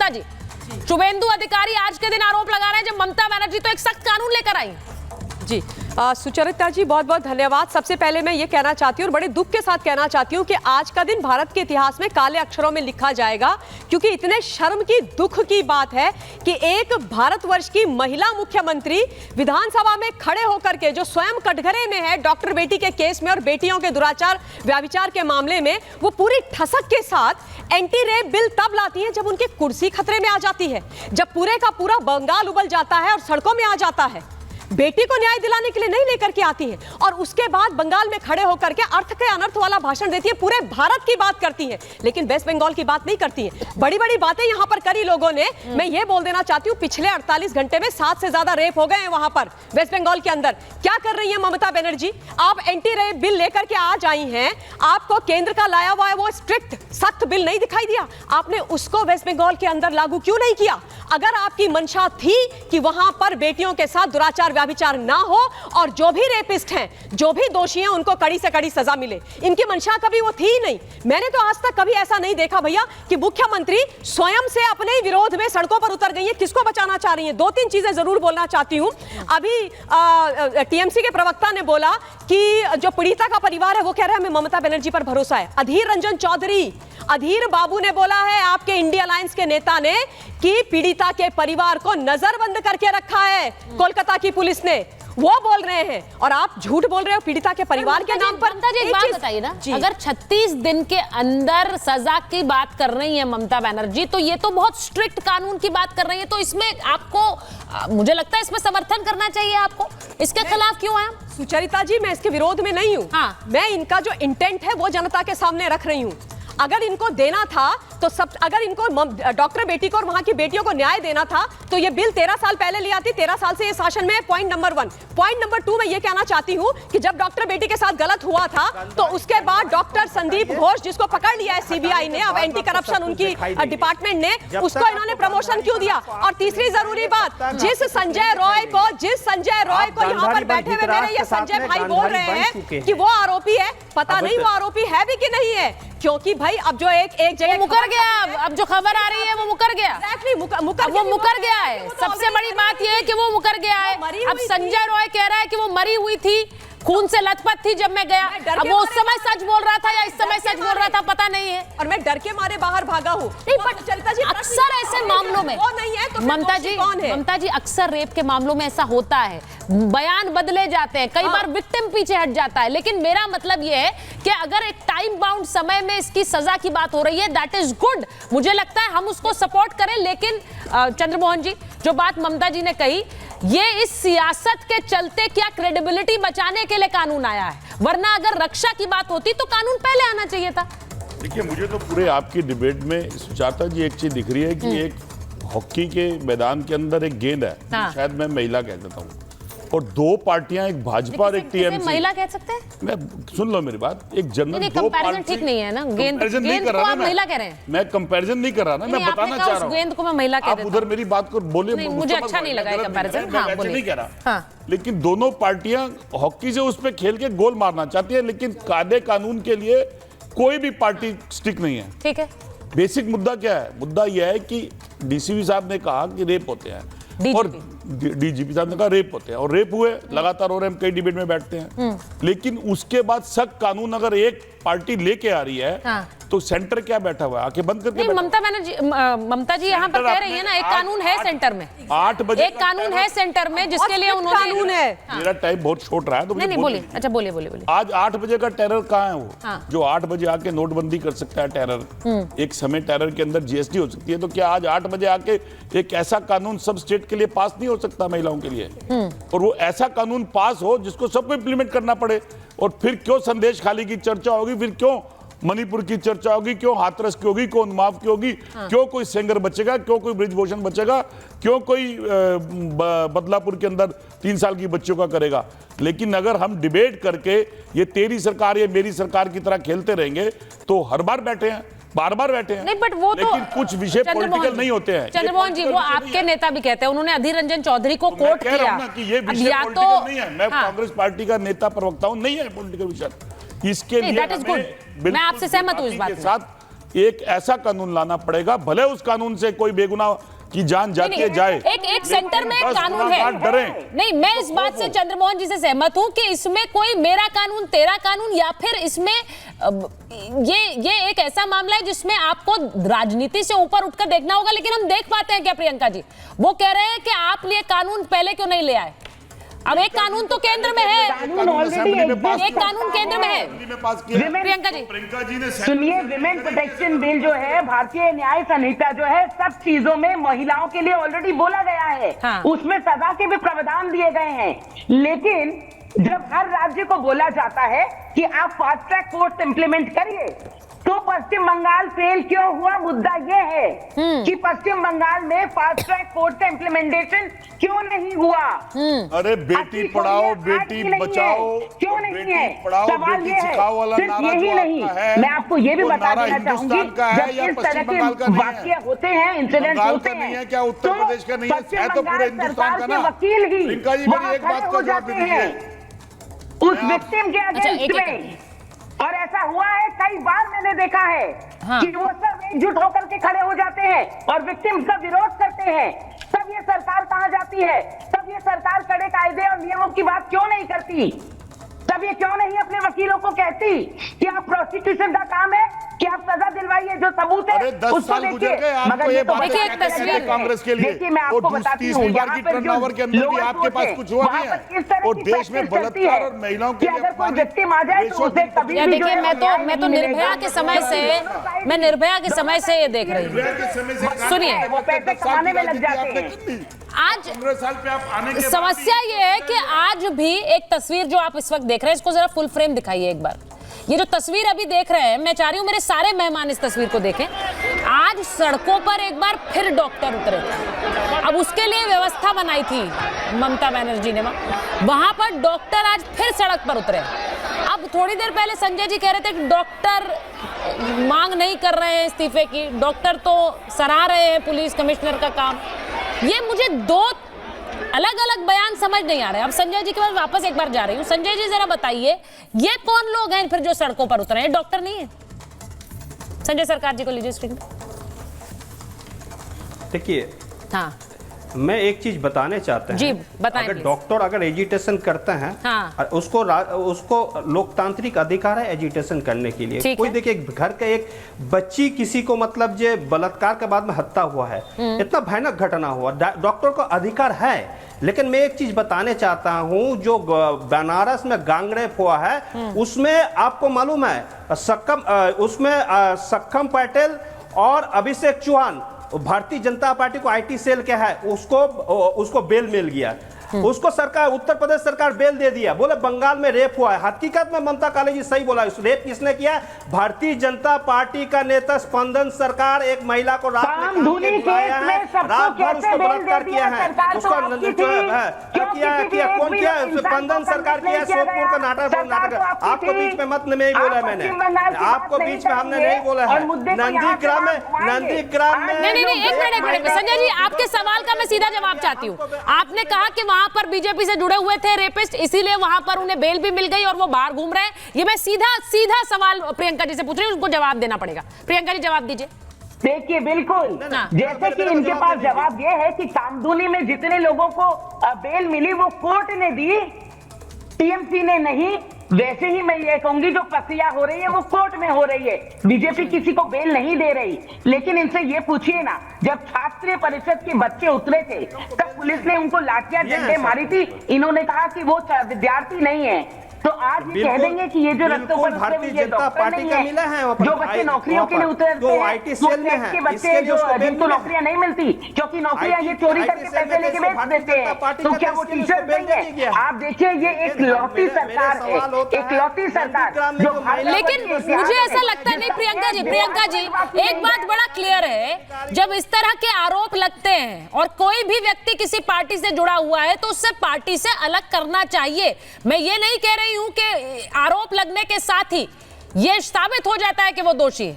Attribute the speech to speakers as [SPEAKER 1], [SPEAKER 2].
[SPEAKER 1] सुचरिता जी, शुभेंदु अधिकारी आज के दिन आरोप लगा रहे हैं जब ममता बनर्जी तो एक सख्त कानून लेकर आई।
[SPEAKER 2] जी सुचरिता जी, बहुत बहुत धन्यवाद। सबसे पहले मैं ये कहना चाहती हूँ और बड़े दुख के साथ कहना चाहती हूँ कि आज का दिन भारत के इतिहास में काले अक्षरों में लिखा जाएगा, क्योंकि इतने शर्म की, दुख की बात है कि एक भारतवर्ष की महिला मुख्यमंत्री विधानसभा में खड़े होकर के, जो स्वयं कटघरे में है डॉक्टर बेटी के केस में और बेटियों के दुराचार व्याभिचार के मामले में, वो पूरी ठसक के साथ एंटी रेप बिल तब लाती है जब उनकी कुर्सी खतरे में आ जाती है, जब पूरे का पूरा बंगाल उबल जाता है और सड़कों में आ जाता है। बेटी को न्याय दिलाने के लिए नहीं लेकर के आती है और उसके बाद बंगाल में खड़े होकर के अर्थ के अनर्थ वाला भाषण देती है, पूरे भारत की बात करती है, लेकिन वेस्ट बंगाल की बात नहीं करती है। बड़ी बड़ी बातें यहां पर करी लोगों ने। मैं ये बोल देना चाहती हूं, पिछले 48 घंटे में 7 से ज्यादा रेप हो गए हैं वहां पर वेस्ट बंगाल के अंदर। क्या कर रही है ममता बनर्जी? आप एंटी रेप बिल लेकर के आज आई हैं, आपको केंद्र का लाया हुआ है वो स्ट्रिक्ट सख्त बिल नहीं दिखाई दिया, आपने उसको वेस्ट बंगाल के अंदर लागू क्यों नहीं किया? अगर आपकी मंशा थी कि वहां पर बेटियों के साथ दुराचार व्याभिचार ना हो और जो भी रेपिस्ट हैं, जो भी दोषी हैं, उनको कड़ी से कड़ी सजा मिले, इनकी मंशा कभी वो थी ही नहीं। मैंने तो आज तक कभी ऐसा नहीं देखा भैया कि मुख्यमंत्री स्वयं से अपने ही विरोध में सड़कों पर उतर गई है। किसको बचाना चाह रही हैं? 2-3 चीजें जरूर बोलना चाहती हूं। अभी टीएमसी के प्रवक्ता ने बोला कि जो पीड़िता का परिवार है वो कह रहा है हमें ममता बनर्जी पर भरोसा है। अधीर रंजन चौधरी, अधीर बाबू ने बोला है, आपके इंडिया अलायंस के नेता ने, कि पीड़िता के परिवार को नजरबंद करके रखा है कोलकाता की पुलिस ने, वो बोल रहे हैं और आप झूठ बोल रहे हो पीड़िता के परिवार के नाम पर।
[SPEAKER 1] ममता जी एक बात बताइए ना, अगर 36 दिन के अंदर सजा की बात कर रही है ममता बनर्जी, तो ये तो बहुत स्ट्रिक्ट कानून की बात कर रही है, तो इसमें आपको, मुझे लगता है इसमें समर्थन करना चाहिए आपको। इसके खिलाफ क्यों है?
[SPEAKER 2] सुचरिता जी, मैं इसके विरोध में नहीं हूं।
[SPEAKER 1] हाँ।
[SPEAKER 2] मैं इनका जो इंटेंट है वो जनता के सामने रख रही हूं। अगर इनको देना था तो सब, अगर इनको डॉक्टर बेटी को और वहां की बेटियों को न्याय देना था तो ये बिल 13 साल पहले ले आती। 13 साल से ये शासन में। Point number 1। पॉइंट नंबर 2 मैं ये कहना चाहती हूं कि जब डॉक्टर बेटी के साथ गलत हुआ था तो उसके बाद डॉक्टर संदीप घोष, जिसको पकड़ लिया है सीबीआई ने, अब एंटी करप्शन उनकी डिपार्टमेंट ने, उसको इन्होंने प्रमोशन क्यों दिया? और तीसरी जरूरी बात, जिस संजय रॉय को यहाँ पर बैठे हुए मेरे ये संजय भाई बोल रहे हैं कि वो आरोपी है, पता नहीं वो आरोपी है भी कि नहीं है, क्योंकि भाई अब जो एक जगह
[SPEAKER 1] मुकर गया, अब जो खबर आ रही है वो मुकर गया।
[SPEAKER 2] वो
[SPEAKER 1] मुकर गया है। सबसे बड़ी बात यह है कि वो मुकर गया है। अब संजय रॉय कह रहा है कि वो मरी हुई थी, खून से लथपथ थी जब मैं गया। अब वो उस समय सच बोल रहा था या इस समय सच बोल रहा था पता नहीं है,
[SPEAKER 2] और मैं डर के मारे बाहर भागा हूँ।
[SPEAKER 1] अक्सर ऐसे मामलों में ममता जी अक्सर रेप के मामलों में ऐसा होता है, बयान बदले जाते हैं, कई बार विक्टिम पीछे हट जाता है, लेकिन मेरा मतलब ये है कि अगर एक टाइम बाउंड समय में इसकी सजा की बात हो रही है, दैट इज गुड। मुझे लगता है हम उसको सपोर्ट करें, लेकिन चंद्रमोहन जी, जो बात ममता जी ने कही, ये इस सियासत के चलते क्या क्रेडिबिलिटी बचाने के लिए कानून आया है, वरना अगर रक्षा की बात होती तो कानून पहले आना चाहिए था।
[SPEAKER 3] देखिए, मुझे तो पूरे आपकी डिबेट में सुजाता जी एक चीज दिख रही है कि एक हॉकी के मैदान के अंदर एक गेंद है, शायद मैं महिला कह देता हूँ, और 2 पार्टियां, एक भाजपा और एक टीएमसी।
[SPEAKER 1] महिला कह सकते हैं?
[SPEAKER 3] मैं सुन लो मेरी बात, एक जनरल 2 पार्टी
[SPEAKER 1] ठीक नहीं है ना। गेंद
[SPEAKER 3] को
[SPEAKER 1] आप महिला कह रहे हैं।
[SPEAKER 3] मैं कंपैरिजन नहीं कर रहा ना, मैं बताना चाह रहा हूँ।
[SPEAKER 1] गेंद को मैं महिला कह
[SPEAKER 3] देता हूं। आप उधर मेरी बात को बोलिए,
[SPEAKER 1] मुझे अच्छा नहीं लगा कंपैरिजन।
[SPEAKER 3] हाँ, बोलिए। नहीं कह रहा, लेकिन दोनों पार्टियां हॉकी से उस पर खेल के गोल मारना चाहती है, लेकिन कायदे कानून के लिए कोई भी पार्टी स्टिक नहीं है।
[SPEAKER 1] ठीक है।
[SPEAKER 3] बेसिक मुद्दा क्या है? मुद्दा यह है कि डीसीपी साहब ने कहा कि रेप होते हैं, और डीजीपी साहब ने कहा रेप होते हैं, और रेप हुए, लगातार हो रहे हैं, हम कई डिबेट में बैठते हैं, लेकिन उसके बाद सख्त कानून अगर एक पार्टी लेके आ रही है तो सेंटर क्या बैठा हुआ है? आंखें बंद करके
[SPEAKER 1] नहीं, ममता जी यहाँ पर कह रही है ना, एक कानून है सेंटर में,
[SPEAKER 3] 8 बजे
[SPEAKER 1] एक कानून है सेंटर में जिसके लिए उन्होंने
[SPEAKER 2] कानून है।
[SPEAKER 3] मेरा टाइम बहुत छोट रहा है तो
[SPEAKER 1] नहीं बोलिए। अच्छा बोलिए।
[SPEAKER 3] आज 8 बजे का टेरर कहाँ है? वो जो 8 बजे आके नोटबंदी कर सकता है टेरर, एक समय टेरर के अंदर जीएसटी हो सकती है, तो क्या आज 8 बजे आके एक ऐसा कानून सब स्टेट के लिए पास नहीं हो सकता महिलाओं के लिए? और वो ऐसा कानून पास हो जिसको सबको इंप्लीमेंट करना पड़े। और फिर क्यों संदेश खाली की चर्चा होगी, फिर क्यों मणिपुर की चर्चा होगी, क्यों हाथरस की होगी, क्यों उन्माव की होगी, क्यों कोई सेंगर बचेगा, क्यों कोई ब्रिजभूषण बचेगा, क्यों कोई बदलापुर के अंदर 3 साल की बच्चियों का करेगा? लेकिन अगर हम डिबेट करके ये तेरी सरकार या मेरी सरकार की तरह खेलते रहेंगे तो हर बार बैठे हैं, बार-बार बैठे हैं।
[SPEAKER 1] नहीं, बट वो
[SPEAKER 3] लेकिन कुछ विषय पॉलिटिकल नहीं होते हैं।
[SPEAKER 1] चंद्रमोहन जी, वो आपके नेता भी कहते हैं, उन्होंने अधीर रंजन चौधरी को कोट किया।
[SPEAKER 3] कह रहा हूं ना कि ये विषय पॉलिटिकल नहीं है। मैं कांग्रेस पार्टी का नेता प्रवक्ता हूं, नहीं है पॉलिटिकल विषय। इसके लिए
[SPEAKER 1] मैं आपसे सहमत हूं इस बात
[SPEAKER 3] के साथ एक ऐसा कानून लाना पड़ेगा, भले उस कानून से कोई बेगुनाह की जान जाती है जाए,
[SPEAKER 1] एक सेंटर में कानून है।
[SPEAKER 3] डरे
[SPEAKER 1] नहीं, मैं इस बात से चंद्रमोहन जी से सहमत हूं कि इसमें कोई मेरा कानून तेरा कानून, या फिर इसमें ये एक ऐसा मामला है जिसमें आपको राजनीति से ऊपर उठकर देखना होगा। लेकिन हम देख पाते हैं क्या प्रियंका जी? वो कह रहे हैं कि आप ये कानून पहले क्यों नहीं ले आए? अब एक कानून तो केंद्र में है, एक कानून केंद्र में है।
[SPEAKER 4] प्रियंका जी ने सुनिए, विमेन प्रोटेक्शन बिल जो है, भारतीय न्याय संहिता जो है, सब चीजों में महिलाओं के लिए ऑलरेडी बोला गया है।
[SPEAKER 1] हाँ।
[SPEAKER 4] उसमें सजा के भी प्रावधान दिए गए हैं। लेकिन जब हर राज्य को बोला जाता है कि आप फास्ट ट्रैक कोर्ट इंप्लीमेंट करिए, तो पश्चिम बंगाल फेल क्यों हुआ? मुद्दा ये है कि पश्चिम बंगाल में फास्ट ट्रैक कोर्ट का इम्प्लीमेंटेशन क्यों नहीं हुआ?
[SPEAKER 3] अरे बेटी पढ़ाओ बेटी बचाओ,
[SPEAKER 4] क्यों नहीं
[SPEAKER 3] बेटी
[SPEAKER 4] है?
[SPEAKER 3] पढ़ाओ
[SPEAKER 4] सवाल
[SPEAKER 3] बेटी
[SPEAKER 4] ये है,
[SPEAKER 3] सिखाओ वाला
[SPEAKER 4] सिर्फ
[SPEAKER 3] नारा
[SPEAKER 4] यही
[SPEAKER 3] जो
[SPEAKER 4] नहीं,
[SPEAKER 3] आपका है,
[SPEAKER 4] मैं आपको ये भी
[SPEAKER 3] वो
[SPEAKER 4] बता
[SPEAKER 3] नारा
[SPEAKER 4] देना चाहूंगी,
[SPEAKER 3] हिंदुस्तान का है
[SPEAKER 4] जब
[SPEAKER 3] या
[SPEAKER 4] इस
[SPEAKER 3] पश्चिम
[SPEAKER 4] तरह
[SPEAKER 3] बंगाल का
[SPEAKER 4] के
[SPEAKER 3] नहीं
[SPEAKER 4] वाकये
[SPEAKER 3] है?
[SPEAKER 4] होते हैं, इंसिडेंट
[SPEAKER 3] बंगाल
[SPEAKER 4] होते
[SPEAKER 3] का नहीं
[SPEAKER 4] हैं,
[SPEAKER 3] है क्या? उत्तर
[SPEAKER 4] तो
[SPEAKER 3] प्रदेश का नहीं है?
[SPEAKER 4] पश्चिम
[SPEAKER 3] है तो पूरे
[SPEAKER 4] बंगाल
[SPEAKER 3] हिंदुस्तान
[SPEAKER 4] सरकार
[SPEAKER 3] का
[SPEAKER 4] के
[SPEAKER 3] ना।
[SPEAKER 4] वकील ही
[SPEAKER 3] प्रियंका जी, मेरी
[SPEAKER 4] वहां
[SPEAKER 3] एक बात
[SPEAKER 4] खड़े
[SPEAKER 3] का
[SPEAKER 4] हो
[SPEAKER 3] जवाब
[SPEAKER 4] जाते हैं
[SPEAKER 3] दीजिए।
[SPEAKER 4] उस विक्टिम के अगेंस्ट में। और ऐसा हुआ है, कई बार मैंने देखा है
[SPEAKER 1] हाँ।
[SPEAKER 4] कि वो सब एकजुट होकर के खड़े हो जाते हैं और विक्टिम्स का विरोध करते हैं। तब ये सरकार कहां जाती है? तब ये सरकार कड़े कायदे और नियमों की बात क्यों नहीं करती? तब ये क्यों नहीं अपने वकीलों को कहती कि आप प्रोसिक्यूशन का काम है कि आप सजा दिलवाइए, जो सबूत है
[SPEAKER 3] अरे 10 साल गुजर गए, आपको ये बात
[SPEAKER 1] देखिए, एक तस्वीर
[SPEAKER 3] कांग्रेस के लिए,
[SPEAKER 4] देखिए, मैं आपको बताती हूँ,
[SPEAKER 3] 30वीं बार
[SPEAKER 4] यहाँ
[SPEAKER 3] की
[SPEAKER 4] पर जो
[SPEAKER 3] टर्नओवर के अंदर भी
[SPEAKER 4] लोअर
[SPEAKER 3] आपके
[SPEAKER 4] कोर्ट
[SPEAKER 3] पास
[SPEAKER 4] है,
[SPEAKER 3] कुछ हुआ
[SPEAKER 4] वहाँ
[SPEAKER 3] नहीं
[SPEAKER 4] पर
[SPEAKER 3] है।
[SPEAKER 4] इस तरह
[SPEAKER 3] और
[SPEAKER 4] की
[SPEAKER 3] देश में
[SPEAKER 4] प्रैक्टिस चलती
[SPEAKER 3] बलात्कार
[SPEAKER 4] है
[SPEAKER 3] और महिलाओं
[SPEAKER 4] कि
[SPEAKER 3] के लिए
[SPEAKER 4] अगर कोई विक्टिम आ जाए तो उसे कभी
[SPEAKER 1] या
[SPEAKER 4] भी
[SPEAKER 1] देखिए,
[SPEAKER 4] जो है
[SPEAKER 1] मैं तो निर्भया के समय से, मैं निर्भया के समय से ये देख रही हूँ। सुनिए,
[SPEAKER 4] वो पैसे कमाने में लग जाते हैं।
[SPEAKER 1] आज
[SPEAKER 3] 15 साल पे आप आने के
[SPEAKER 1] समस्या ये है कि आज भी एक तस्वीर जो आप इस वक्त देख रहे हैं, इसको जरा फुल फ्रेम दिखाइए एक बार। ये जो तस्वीर अभी देख रहे हैं, मैं चाह रही हूं मेरे सारे मेहमान इस तस्वीर को देखें। आज सड़कों पर एक बार फिर डॉक्टर उतरे थे। अब उसके लिए व्यवस्था बनाई थी ममता बनर्जी ने, वहां पर डॉक्टर आज फिर सड़क पर उतरे। अब थोड़ी देर पहले संजय जी कह रहे थे कि डॉक्टर मांग नहीं कर रहे हैं इस्तीफे की, डॉक्टर तो सराह रहे हैं पुलिस कमिश्नर का काम। ये मुझे दो अलग अलग बयान समझ नहीं आ रहे। अब संजय जी के पास वापस एक बार जा रही हूँ। संजय जी जरा बताइए, ये कौन लोग हैं फिर जो सड़कों पर उतरे हैं? डॉक्टर नहीं है? संजय सरकार जी को लीजिए स्क्रीन पे।
[SPEAKER 5] देखिए,
[SPEAKER 1] हाँ
[SPEAKER 5] मैं एक चीज बताने चाहते हैं।
[SPEAKER 1] जी, बताएं
[SPEAKER 5] अगर
[SPEAKER 1] प्लीज।
[SPEAKER 5] डॉक्टर अगर एजिटेशन करते हैं,
[SPEAKER 1] हाँ।
[SPEAKER 5] उसको लोकतांत्रिक अधिकार है एजिटेशन करने के लिए।
[SPEAKER 1] ठीक
[SPEAKER 5] कोई
[SPEAKER 1] है।
[SPEAKER 5] देखिए, घर का एक बच्ची किसी को मतलब जो बलात्कार के बाद में हत्या हुआ है, इतना भयानक घटना हुआ, डॉक्टर को अधिकार है। लेकिन मैं एक चीज बताने चाहता हूं, जो बनारस में गैंगरेप हुआ है, उसमें आपको मालूम है सक्षम पटेल और अभिषेक चौहान, भारतीय जनता पार्टी को आईटी सेल क्या है, उसको बेल मिल गया। उसको सरकार, उत्तर प्रदेश सरकार बेल दे दिया। बोले बंगाल में रेप हुआ है। हकीकत में ममता काली जी सही बोला, रेप किसने किया? भारतीय जनता पार्टी का नेता स्पंदन सरकार एक महिला को रात में बुलाया है, रात भर उसको बलात्कार किया है। उसको कौन किया? स्पंदन सरकार किया, सोदपुर का नाटक। आपको बीच में मत नहीं बोला मैंने, आपको बीच में हमने नहीं बोला है। नंदीग्राम में
[SPEAKER 1] नहीं, एक मिनट संजय जी, आपके सवाल का मैं सीधा जवाब चाहती हूँ। आपने कहा कि वहां पर बीजेपी से जुड़े हुए थे रेपिस्ट, इसीलिए वहां पर उन्हें बेल भी मिल गई और वो बाहर घूम रहे हैं। ये मैं सीधा सवाल प्रियंका जी से पूछ रही हूँ, उनको जवाब देना पड़ेगा। प्रियंका जी जवाब दीजिए।
[SPEAKER 4] देखिए, बिल्कुल जैसे कि इनके पास जवाब ये है कि कामदूनी में जितने लोगों को बेल मिली वो कोर्ट ने दी, टीएमसी ने नहीं। वैसे ही मैं ये कहूंगी, जो प्रक्रिया हो रही है वो कोर्ट में हो रही है। बीजेपी किसी को बेल नहीं दे रही। लेकिन इनसे ये पूछिए ना, जब छात्र परिषद के बच्चे उतरे थे तब पुलिस ने उनको लाठियां डंडे मारी थी। इन्होंने कहा कि वो विद्यार्थी नहीं है। तो आज ये कह देंगे कि ये जो रस्तों पर
[SPEAKER 5] भारतीय जनता पार्टी का मिला है,
[SPEAKER 4] जो बच्चे नौकरियों के लिए उतरते हैं,
[SPEAKER 5] आईटी सेल में है,
[SPEAKER 4] के बच्चे जिनको नौकरियां नहीं मिलती, क्योंकि नौकरियां ये चोरी करके पैसे लेके बेच देते हैं, तो क्या वो टीचर नहीं है? आप देखिए, ये एक लौटी सरकार है, एक लौटी सरकार जो।
[SPEAKER 1] लेकिन मुझे ऐसा लगता नहीं प्रियंका जी, एक बात बड़ा क्लियर है, जब इस तरह के आरोप लगते हैं और कोई भी व्यक्ति किसी पार्टी से जुड़ा हुआ है तो उससे पार्टी से अलग करना चाहिए। मैं ये नहीं कह रही हूं कि आरोप लगने के साथ ही ये साबित हो जाता है कि वो दोषी है।